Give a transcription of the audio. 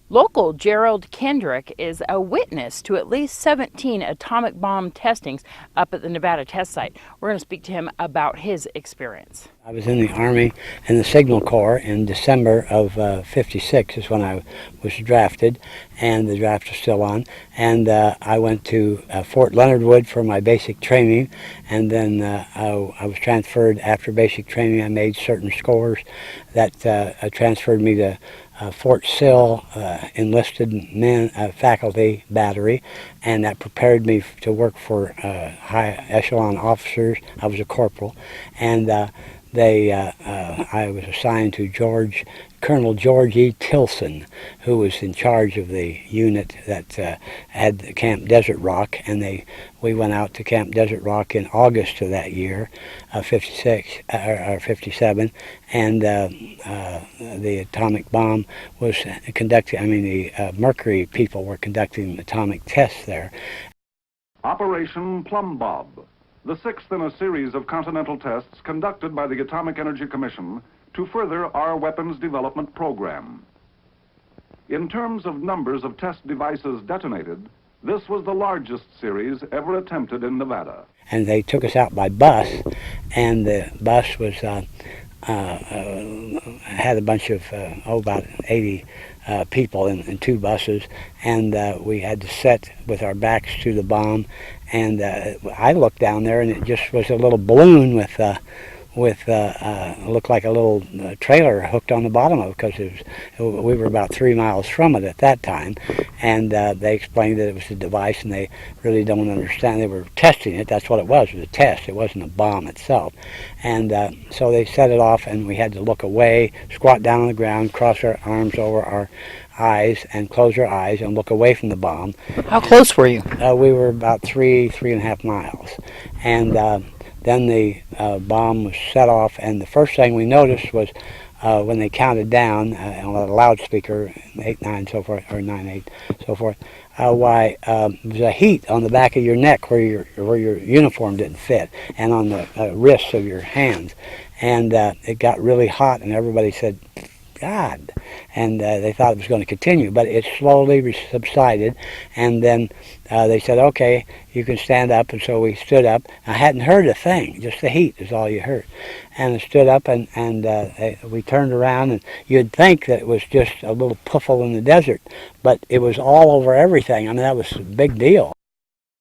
Local Jerald Kendrick is a witness to at least 17 atomic bomb testings up at the Nevada test site. We're going to speak to him about his experience. I was in the Army and the Signal Corps in December of '56 is when I was drafted, and the draft is still on. And I went to Fort Leonard Wood for my basic training, and then I was transferred after basic training. I made certain scores that transferred me to Fort Sill enlisted men faculty battery, and that prepared me to work for high echelon officers. I was a corporal, and I was assigned to Colonel George E. Tilson, who was in charge of the unit that had Camp Desert Rock, and we went out to Camp Desert Rock in August of that year, '56 or '57, and the atomic bomb was conducting. I mean, the Mercury people were conducting atomic tests there. Operation Plumb Bob, the sixth in a series of continental tests conducted by the Atomic Energy Commission to further our weapons development program. In terms of numbers of test devices detonated, this was the largest series ever attempted in Nevada. And they took us out by bus, and the bus was had a bunch of about 80 people in two buses, and we had to sit with our backs to the bomb. And I looked down there, and it just was a little balloon with looked like a little trailer hooked on the bottom of it, because we were about 3 miles from it at that time. And they explained that it was a device, and they really don't understand. They were testing it. That's what it was a test. It wasn't a bomb itself. And so they set it off, and we had to look away, squat down on the ground, cross our arms over our eyes, and close our eyes and look away from the bomb. How close were you? We were about 3.5 miles. And then the bomb was set off, and the first thing we noticed was when they counted down on a loudspeaker, 8, 9, so forth, or 9, 8, so forth, why there's a heat on the back of your neck where your uniform didn't fit, and on the wrists of your hands, and it got really hot, and everybody said, God, and they thought it was going to continue, but it slowly subsided, and then they said, okay, you can stand up, and so we stood up. I hadn't heard a thing, just the heat is all you heard, and I stood up, and we turned around, and you'd think that it was just a little puffle in the desert, but it was all over everything. I mean, that was a big deal.